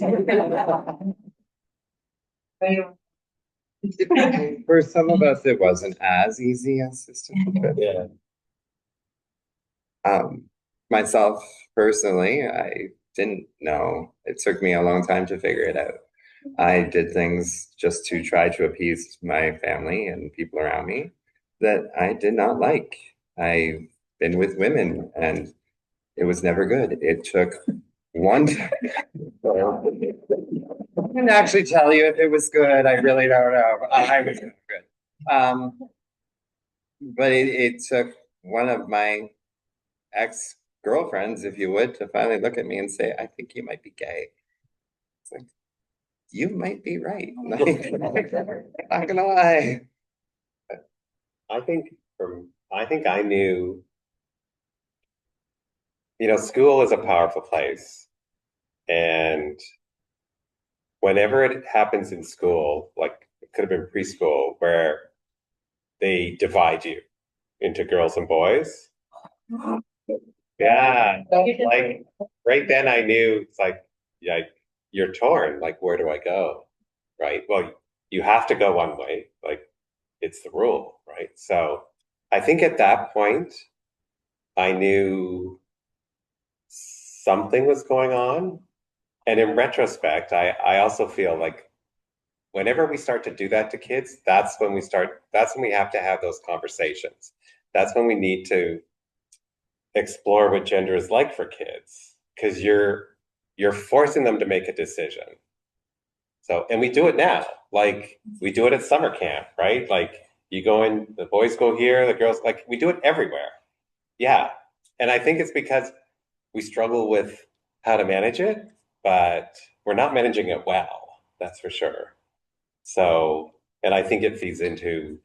For some of us, it wasn't as easy as Sista. Yeah. Myself personally, I didn't know. It took me a long time to figure it out. I did things just to try to appease my family and people around me that I did not like. I've been with women and it was never good. It took one time. I can actually tell you if it was good. I really don't know. I was good. But it took one of my ex-girlfriends, if you would, to finally look at me and say, I think you might be gay. It's like, you might be right. Not gonna lie. I think I knew, you know, school is a powerful place. And whenever it happens in school, like it could have been preschool, where they divide you into girls and boys. Yeah, like right then I knew it's like, yeah, you're torn. Like, where do I go? Right. Well, you have to go one way, like it's the rule, right? So I think at that point, I knew something was going on. And in retrospect, I also feel like whenever we start to do that to kids, that's when we have to have those conversations. That's when we need to explore what gender is like for kids, because you're forcing them to make a decision. So, and we do it now, like we do it at summer camp, right? Like you go in, the boys go here, the girls, like we do it everywhere. Yeah. And I think it's because we struggle with how to manage it, but we're not managing it well, that's for sure. So, and I think it feeds into,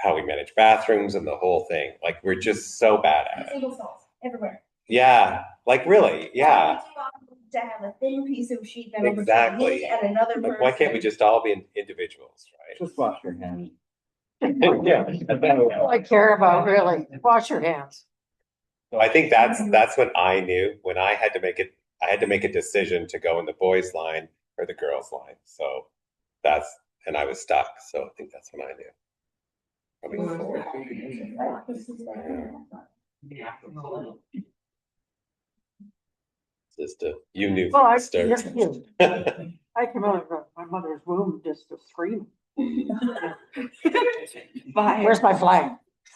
how we manage bathrooms and the whole thing. Like we're just so bad at it. Single stalls everywhere. Yeah, like really, yeah. To have a thin piece of sheet metal between Exactly. me and another person. Like, why can't we just all be individuals, right? Just wash your hands. Yeah. All I care about really, wash your hands. So I think that's when I knew, when I had to make a decision to go in the boys' line or the girls' line. So and I was stuck. So I think that's when I knew. Sista, you knew Well, from the start. I came out of my mother's womb just to scream. Where's my flag?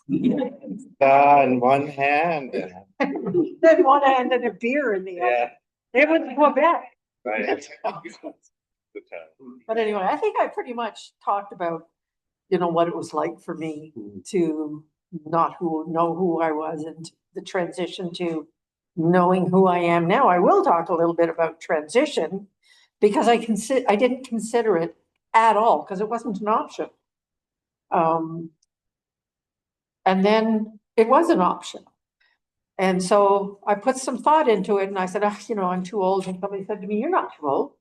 In one hand. Then one hand and a beer in the other. Yeah. It was Quebec. Right. But anyway, I think I pretty much talked about, what it was like for me to not know who I was and the transition to knowing who I am now. I will talk a little bit about transition because I didn't consider it at all because it wasn't an option. And then it was an option. And so I put some thought into it and I said, I'm too old. And somebody said to me, you're not too old.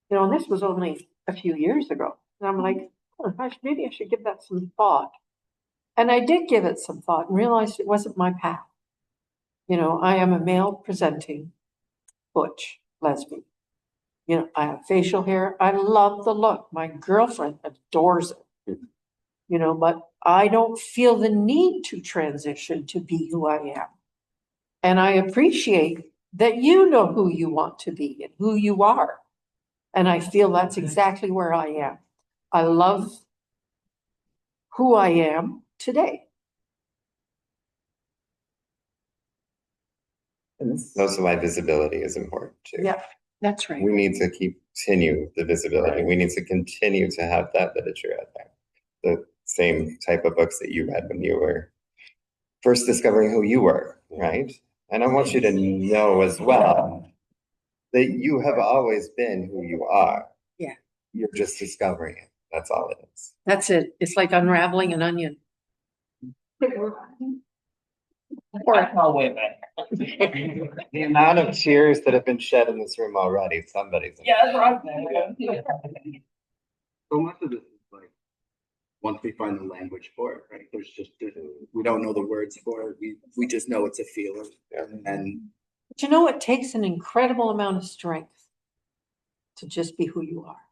And this was only a few years ago. And I'm like, maybe I should give that some thought. And I did give it some thought and realized it wasn't my path. I am a male presenting butch lesbian. I have facial hair. I love the look. My girlfriend adores it. But I don't feel the need to transition to be who I am. And I appreciate that you know who you want to be and who you are. And I feel that's exactly where I am. I love who I am today. Also, why visibility is important too. Yeah, that's right. We need to continue the visibility. We need to continue to have that literature out there. The same type of books that you read when you were first discovering who you were, right? And I want you to know as well that you have always been who you are. Yeah. You're just discovering it. That's all it is. That's it. It's like unraveling an onion. The amount of tears that have been shed in this room already, somebody's. Yeah, that's right. So much of this is like, once we find the language for it, right? We don't know the words for it. We just know it's a feeling. Yeah. And But it takes an incredible amount of strength to just be who you are,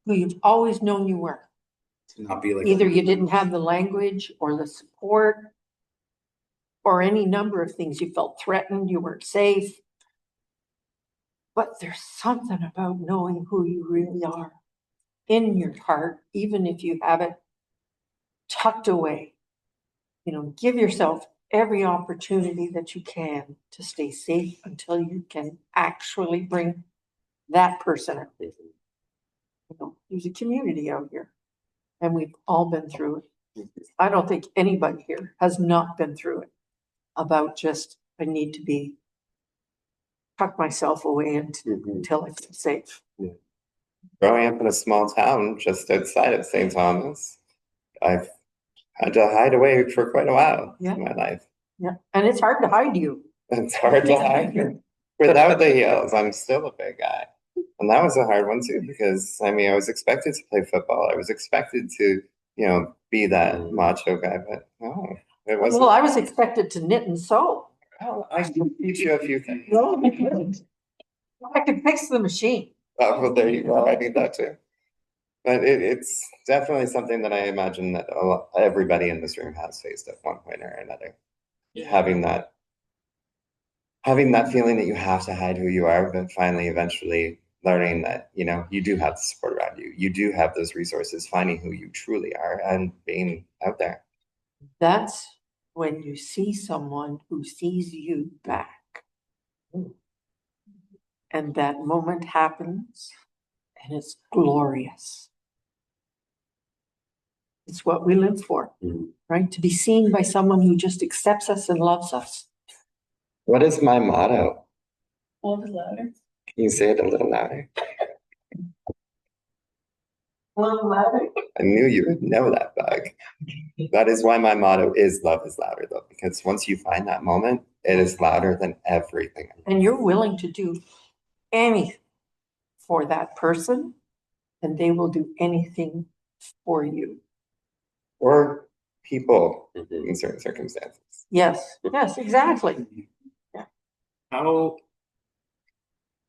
who you've always known you were. to not be like Either you didn't have the language or the support or any number of things. You felt threatened, you weren't safe. But there's something about knowing who you really are in your heart, even if you have it tucked away. Give yourself every opportunity that you can to stay safe until you can actually bring that person up. There's a community out here and we've all been through it. I don't think anybody here has not been through it about just, I need to tuck myself away until I feel safe. Yeah. Growing up in a small town just outside of St. Thomas, I've had to hide away for quite a while in my life. Yeah, and it's hard to hide you. It's hard to hide. Without the heels, I'm still a big guy. And that was a hard one too, because I was expected to play football. I was expected to, be that macho guy, but no, it wasn't. Well, I was expected to knit and sew. Well, I can teach you a few things. I could fix the machine. Well, there you go. I need that too. But it's definitely something that I imagine that everybody in this room has faced at one point or another. Having that feeling that you have to hide who you are, but finally, eventually learning that, you know, you do have the support around you. You do have those resources, finding who you truly are and being out there. That's when you see someone who sees you back. And that moment happens and it's glorious. It's what we live for, right? To be seen by someone who just accepts us and loves us. What is my motto? A little louder. Can you say it a little louder? A little louder. I knew you would know that, Bug. That is why my motto is love is louder, though, because once you find that moment, it is louder than everything. And you're willing to do anything for that person, and they will do anything for you. Or people in certain circumstances. Yes, exactly. How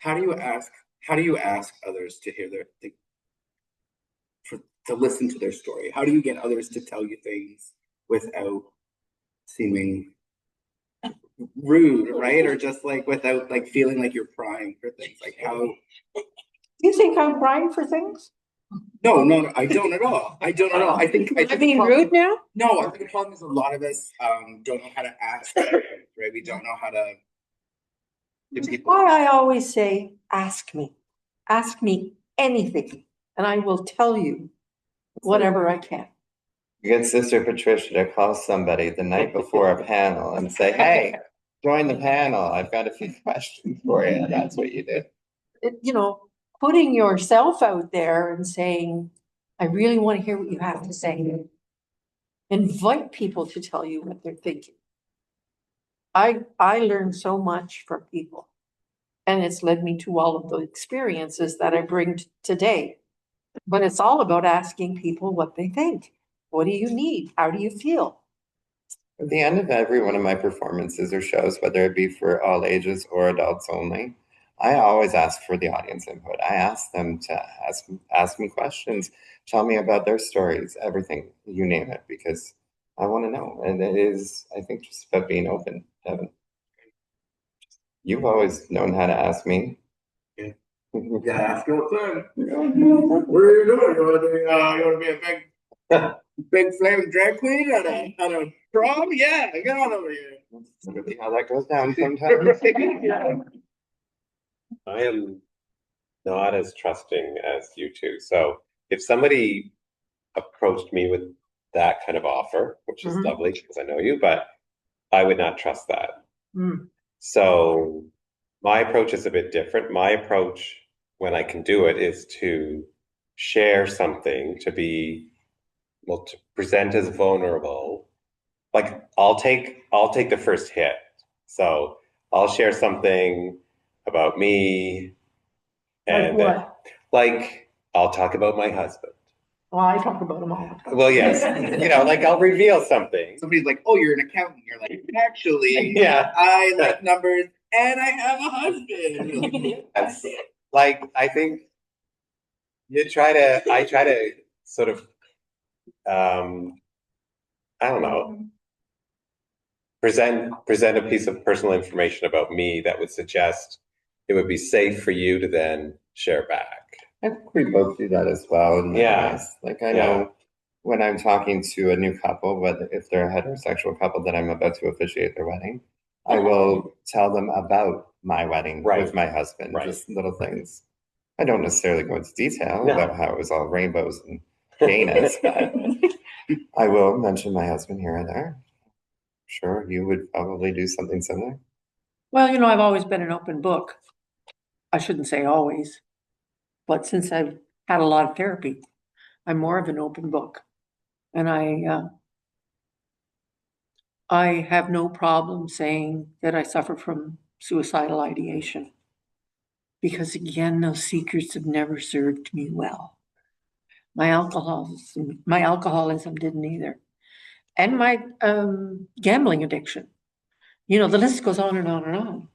do you ask others to hear to listen to their story? How do you get others to tell you things without seeming rude, right? Or just like without like feeling like you're prying for things? Like how? Do you think I'm prying for things? No, I don't at all. I don't at all. I think being rude now? No, I think the problem is a lot of us don't know how to ask, right? We don't know how to give people. Why I always say, ask me anything, and I will tell you whatever I can. You get Sister Patricia to call somebody the night before a panel and say, hey, join the panel. I've got a few questions for you. That's what you do. You know, putting yourself out there and saying, I really want to hear what you have to say. Invite people to tell you what they're thinking. I learn so much from people, and it's led me to all of the experiences that I bring today. But it's all about asking people what they think. What do you need? How do you feel? At the end of every one of my performances or shows, whether it be for all ages or adults only, I always ask for the audience input. I ask them to ask me questions, tell me about their stories, everything, you name it, because I want to know. And it is, I think, just about being open, Devon. You've always known how to ask me. Yeah, ask all the time. What are you doing? You want to be a big flame drag queen on a prom? Yeah, get on over here. That's really how that goes down sometimes. I am not as trusting as you two. So if somebody approached me with that kind of offer, which is lovely because I know you, but I would not trust that. So my approach is a bit different. My approach, when I can do it, is to share something, to present as vulnerable. Like I'll take the first hit. So I'll share something about me, and like I'll talk about my husband. Well, I talk about them all the time. Well, yes, like I'll reveal something. Somebody's like, "Oh, you're an accountant." You're like, "Actually, Yeah, I like numbers, and I have a husband." That's, like I think I try to sort of, I don't know, present a piece of personal information about me that would suggest it would be safe for you to then share back. I think we both do that as well. Yeah. Like I know when I'm talking to a new couple, whether if they're a heterosexual couple that I'm about to officiate their wedding, I will tell them about my wedding with my husband, just little things. I don't necessarily go into detail about how it was all rainbows and gayness, but I will mention my husband here and there. Sure, you would probably do something similar. Well, I've always been an open book. I shouldn't say always, but since I've had a lot of therapy, I'm more of an open book. And I have no problem saying that I suffer from suicidal ideation. Because again, those secrets have never served me well. My alcoholism didn't either. And my gambling addiction. The list goes on and on and on.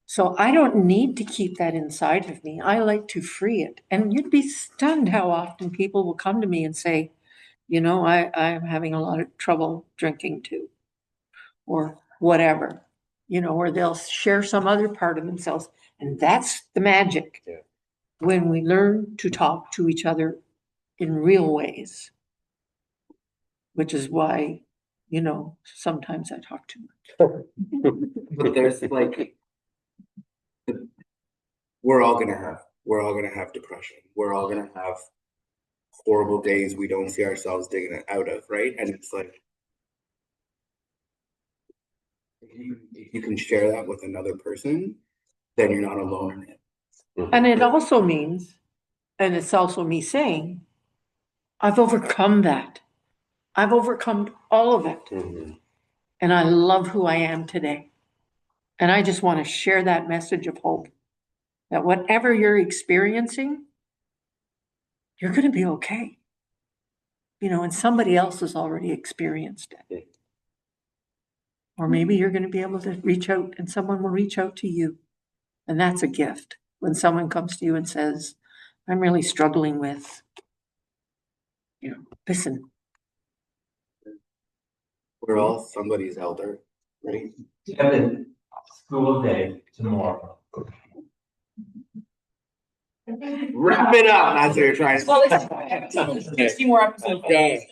So I don't need to keep that inside of me. I like to free it. And you'd be stunned how often people will come to me and say, you know, I'm having a lot of trouble drinking too, or whatever, you know, or they'll share some other part of themselves. And that's the magic. Yeah. When we learn to talk to each other in real ways, which is why, you know, sometimes I talk too much. But there's like, we're all gonna have depression. We're all gonna have horrible days we don't see ourselves digging it out of, right? And it's like, if you can share that with another person, then you're not alone in it. And it also means, and it's also me saying, I've overcome that. I've overcome all of it. And I love who I am today. And I just want to share that message of hope that whatever you're experiencing, you're going to be okay. You know, and somebody else has already experienced it. Or maybe you're going to be able to reach out and someone will reach out to you. And that's a gift when someone comes to you and says, I'm really struggling with, you know, listen. We're all somebody's elder, right? Devon, school day tomorrow. Wrap it up. That's what you're trying to Well, say. it's 60 more episodes. Okay.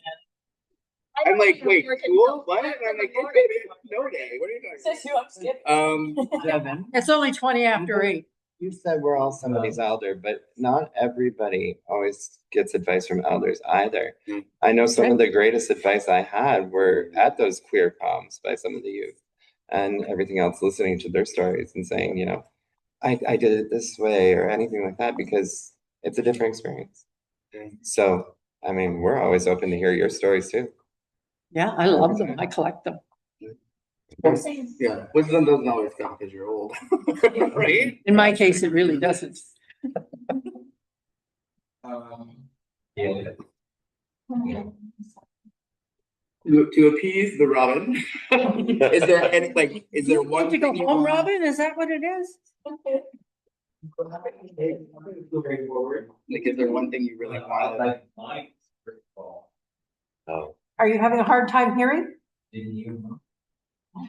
I'm like, wait, school? What? And I'm like, no day. What are you Says who I'm skipping. talking? Devon, It's only 20 after 8. you said we're all somebody's elder, but not everybody always gets advice from elders either. I know some of the greatest advice I had were at those queer proms by some of the youth and everything else, listening to their stories and saying, you know, I did it this way or anything like that because it's a different experience. So, I mean, we're always open to hear your stories too. Yeah, I love them. I collect them. Yeah, wisdom doesn't always come because you're old, right? In my case, it really doesn't. Yeah. To appease the Robin, is there any, like, is there one To go thing you home, want? Robin? Is that what it is? Very forward. Like, is there one thing you really want? Like mine, first of all. Oh, Are you having a hard time hearing? Didn't you? Not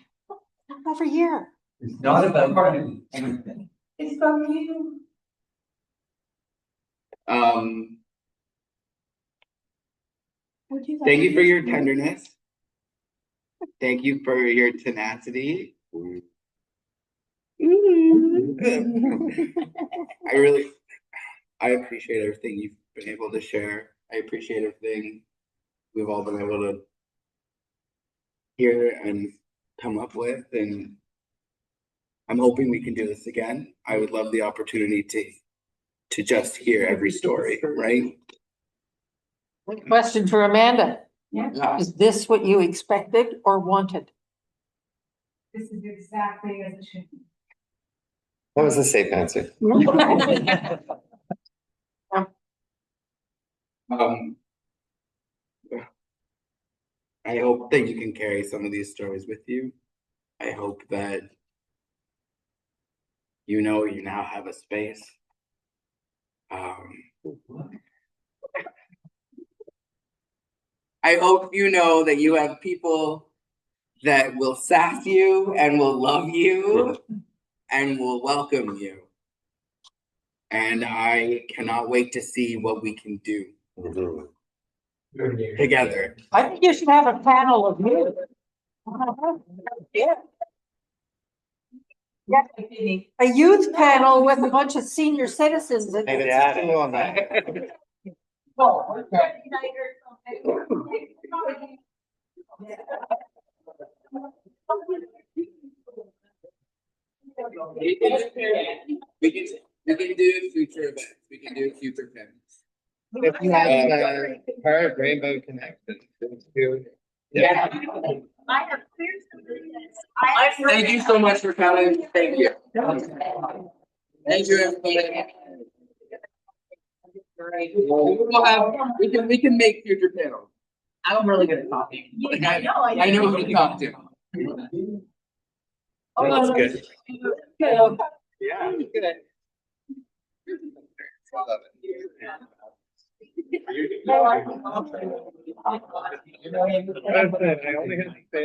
over here. It's not about anything. It's from you. Thank you for your tenderness. Thank you for your tenacity. I appreciate everything you've been able to share. I appreciate everything we've all been able to hear and come up with, and I'm hoping we can do this again. I would love the opportunity to just hear every story, right? Question for Amanda. Yeah. Is this what you expected or wanted? This is exactly as it should be. That was a safe answer. I hope that you can carry some of these stories with you. I hope that you know you now have a space. I hope you know that you have people that will sass you and will love you and will welcome you. And I cannot wait to see what we can do together. I think you should have a panel of you. Yeah. Yeah, a youth panel with a bunch of senior citizens. We can do future events. We can do future things. If you have part of Rainbow Connection, Yeah. I have clear something. Thank you so much for coming. Thank you. Thank you, everybody. We can make future panels. I'm really good at talking. I know. I know who to talk to. that's good. Good. Yeah, it was good. I love it. I only have to say